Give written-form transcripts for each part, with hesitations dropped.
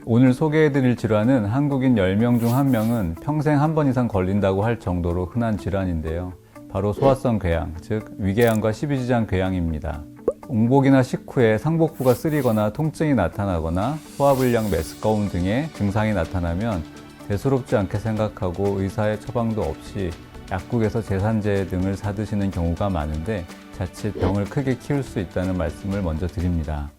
오늘 소개해드릴 질환은 한국인 10명 중 1명은 평생 한 번 이상 걸린다고 할 정도로 흔한 질환인데요. 바로 소화성 궤양, 즉 위궤양과 십이지장 궤양입니다. 옹복이나 식후에 상복부가 쓰리거나 통증이 나타나거나 소화불량, 메스꺼움 등의 증상이 나타나면 대수롭지 않게 생각하고 의사의 처방도 없이 약국에서 제산제 등을 사드시는 경우가 많은데 자칫 병을 크게 키울 수 있다는 말씀을 먼저 드립니다.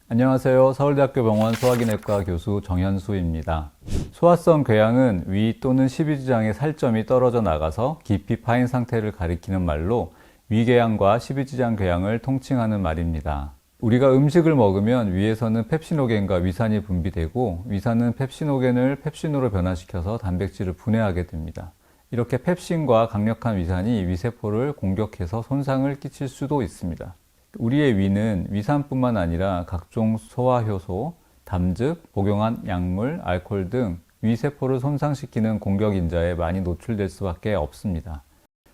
안녕하세요. 서울대학교 병원 소화기내과 교수 정현수입니다. 소화성 궤양은 위 또는 십이지장의 살점이 떨어져 나가서 깊이 파인 상태를 가리키는 말로 위궤양과 십이지장 궤양을 통칭하는 말입니다. 우리가 음식을 먹으면 위에서는 펩시노겐과 위산이 분비되고 위산은 펩시노겐을 펩신으로 변화시켜서 단백질을 분해하게 됩니다. 이렇게 펩신과 강력한 위산이 위세포를 공격해서 손상을 끼칠 수도 있습니다. 우리의 위는 위산뿐만 아니라 각종 소화효소, 담즙, 복용한 약물, 알코올 등 위세포를 손상시키는 공격인자에 많이 노출될 수밖에 없습니다.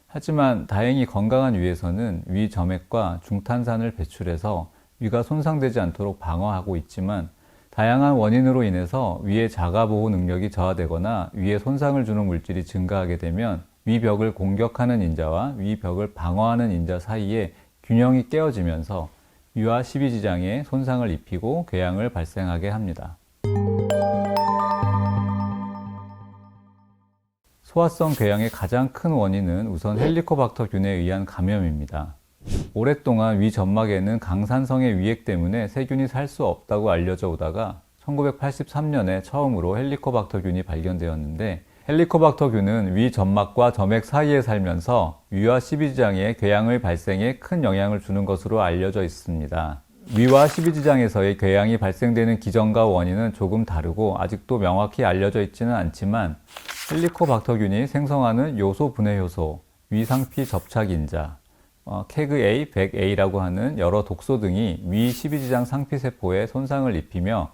하지만 다행히 건강한 위에서는 위 점액과 중탄산을 배출해서 위가 손상되지 않도록 방어하고 있지만 다양한 원인으로 인해서 위의 자가보호 능력이 저하되거나 위에 손상을 주는 물질이 증가하게 되면 위벽을 공격하는 인자와 위벽을 방어하는 인자 사이에 균형이 깨어지면서 위와 십이지장에 손상을 입히고 궤양을 발생하게 합니다. 소화성 궤양의 가장 큰 원인은 우선 헬리코박터균에 의한 감염입니다. 오랫동안 위 점막에는 강산성의 위액 때문에 세균이 살 수 없다고 알려져 오다가 1983년에 처음으로 헬리코박터균이 발견되었는데 헬리코박터균은 위 점막과 점액 사이에 살면서 위와 십이지장의 궤양의 발생에 큰 영향을 주는 것으로 알려져 있습니다. 위와 십이지장에서의 궤양이 발생되는 기전과 원인은 조금 다르고 아직도 명확히 알려져 있지는 않지만 헬리코박터균이 생성하는 요소 분해 효소, 위상피 접착인자, 캐그A, 백A라고 하는 여러 독소 등이 위 십이지장 상피세포에 손상을 입히며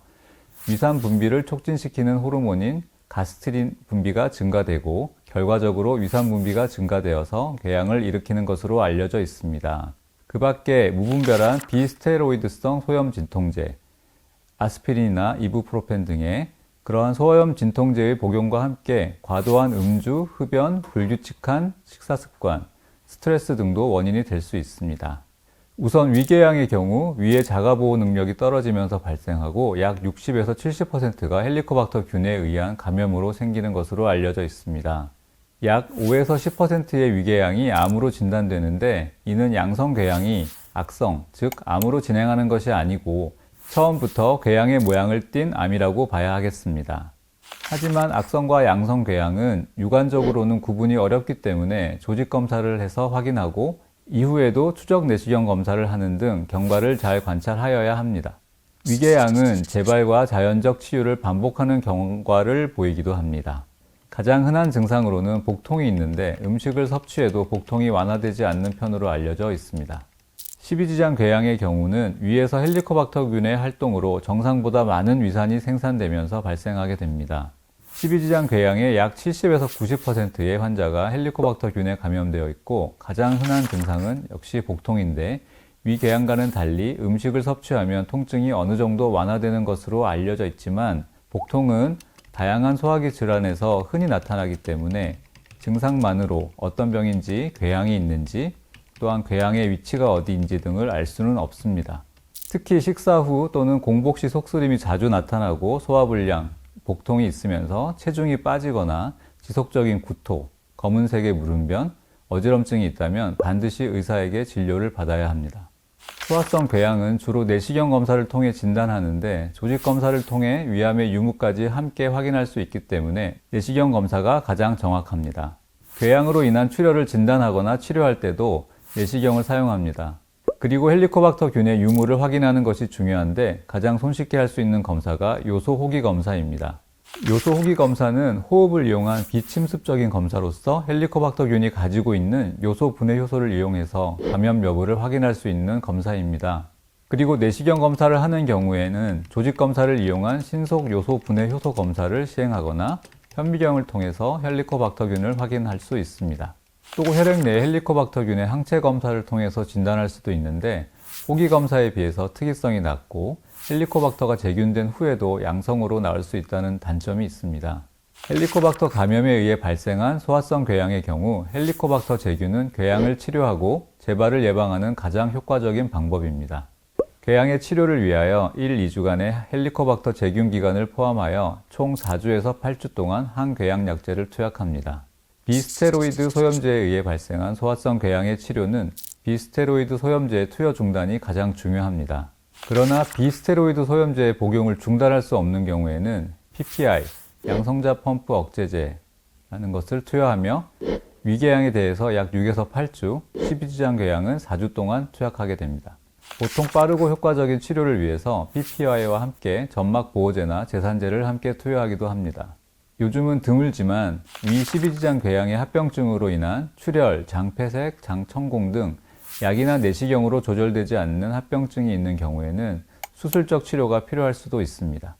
위산 분비를 촉진시키는 호르몬인 가스트린 분비가 증가되고 결과적으로 위산 분비가 증가되어서 궤양을 일으키는 것으로 알려져 있습니다. 그 밖에 무분별한 비스테로이드성 소염 진통제, 아스피린이나 이부프로펜 등의 그러한 소염 진통제의 복용과 함께 과도한 음주, 흡연, 불규칙한 식사 습관, 스트레스 등도 원인이 될 수 있습니다. 우선 위궤양의 경우 위의 자가보호 능력이 떨어지면서 발생하고 약 60에서 70%가 헬리코박터균에 의한 감염으로 생기는 것으로 알려져 있습니다. 약 5에서 10%의 위궤양이 암으로 진단되는데 이는 양성궤양이 악성, 즉 암으로 진행하는 것이 아니고 처음부터 궤양의 모양을 띈 암이라고 봐야 하겠습니다. 하지만 악성과 양성궤양은 유관적으로는 구분이 어렵기 때문에 조직검사를 해서 확인하고 이후에도 추적 내시경 검사를 하는 등 경과를 잘 관찰하여야 합니다. 위궤양은 재발과 자연적 치유를 반복하는 경과를 보이기도 합니다. 가장 흔한 증상으로는 복통이 있는데 음식을 섭취해도 복통이 완화되지 않는 편으로 알려져 있습니다. 십이지장 궤양의 경우는 위에서 헬리코박터균의 활동으로 정상보다 많은 위산이 생산되면서 발생하게 됩니다. 십이지장 궤양의 약 70에서 90%의 환자가 헬리코박터균에 감염되어 있고 가장 흔한 증상은 역시 복통인데 위궤양과는 달리 음식을 섭취하면 통증이 어느 정도 완화되는 것으로 알려져 있지만 복통은 다양한 소화기 질환에서 흔히 나타나기 때문에 증상만으로 어떤 병인지 궤양이 있는지 또한 궤양의 위치가 어디인지 등을 알 수는 없습니다. 특히 식사 후 또는 공복 시 속쓰림이 자주 나타나고 소화불량, 복통이 있으면서 체중이 빠지거나 지속적인 구토, 검은색의 물음변, 어지럼증이 있다면 반드시 의사에게 진료를 받아야 합니다. 소화성 궤양은 주로 내시경 검사를 통해 진단하는데 조직 검사를 통해 위암의 유무까지 함께 확인할 수 있기 때문에 내시경 검사가 가장 정확합니다. 궤양으로 인한 출혈을 진단하거나 치료할 때도 내시경을 사용합니다. 그리고 헬리코박터균의 유무를 확인하는 것이 중요한데 가장 손쉽게 할 수 있는 검사가 요소 호기 검사입니다. 요소 호기 검사는 호흡을 이용한 비침습적인 검사로서 헬리코박터균이 가지고 있는 요소 분해 효소를 이용해서 감염 여부를 확인할 수 있는 검사입니다. 그리고 내시경 검사를 하는 경우에는 조직 검사를 이용한 신속 요소 분해 효소 검사를 시행하거나 현미경을 통해서 헬리코박터균을 확인할 수 있습니다. 또 혈액 내 헬리코박터균의 항체 검사를 통해서 진단할 수도 있는데 호기 검사에 비해서 특이성이 낮고 헬리코박터가 재균된 후에도 양성으로 나올 수 있다는 단점이 있습니다. 헬리코박터 감염에 의해 발생한 소화성 궤양의 경우 헬리코박터 재균은 궤양을 치료하고 재발을 예방하는 가장 효과적인 방법입니다. 궤양의 치료를 위하여 1, 2주간의 헬리코박터 재균 기간을 포함하여 총 4주에서 8주 동안 항궤양 약제를 투약합니다. 비스테로이드 소염제에 의해 발생한 소화성 궤양의 치료는 비스테로이드 소염제의 투여 중단이 가장 중요합니다. 그러나 비스테로이드 소염제의 복용을 중단할 수 없는 경우에는 PPI, 양성자 펌프 억제제라는 것을 투여하며 위궤양에 대해서 약 6에서 8주, 12지장 궤양은 4주 동안 투약하게 됩니다. 보통 빠르고 효과적인 치료를 위해서 PPI와 함께 점막 보호제나 제산제를 함께 투여하기도 합니다. 요즘은 드물지만 위 12지장 궤양의 합병증으로 인한 출혈, 장폐색, 장천공 등 약이나 내시경으로 조절되지 않는 합병증이 있는 경우에는 수술적 치료가 필요할 수도 있습니다.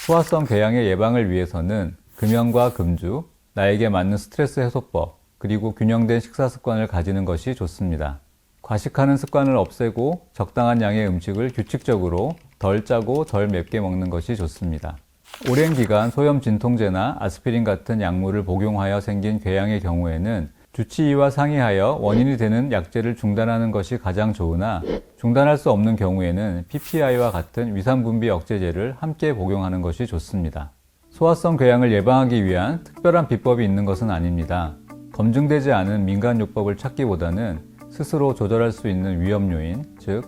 소화성 궤양의 예방을 위해서는 금연과 금주, 나에게 맞는 스트레스 해소법, 그리고 균형된 식사 습관을 가지는 것이 좋습니다. 과식하는 습관을 없애고 적당한 양의 음식을 규칙적으로 덜 짜고 덜 맵게 먹는 것이 좋습니다. 오랜 기간 소염 진통제나 아스피린 같은 약물을 복용하여 생긴 궤양의 경우에는 주치의와 상의하여 원인이 되는 약제를 중단하는 것이 가장 좋으나 중단할 수 없는 경우에는 PPI와 같은 위산분비 억제제를 함께 복용하는 것이 좋습니다. 소화성 궤양을 예방하기 위한 특별한 비법이 있는 것은 아닙니다. 검증되지 않은 민간요법을 찾기보다는 스스로 조절할 수 있는 위험 요인, 즉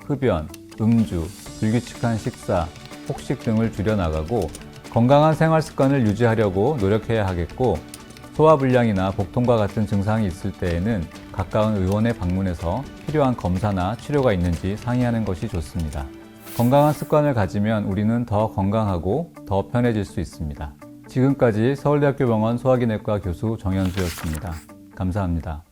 흡연, 음주, 불규칙한 식사, 폭식 등을 줄여나가고 건강한 생활 습관을 유지하려고 노력해야 하겠고, 소화불량이나 복통과 같은 증상이 있을 때에는 가까운 의원에 방문해서 필요한 검사나 치료가 있는지 상의하는 것이 좋습니다. 건강한 습관을 가지면 우리는 더 건강하고 더 편해질 수 있습니다. 지금까지 서울대학교 병원 소화기내과 교수 정현수였습니다. 감사합니다.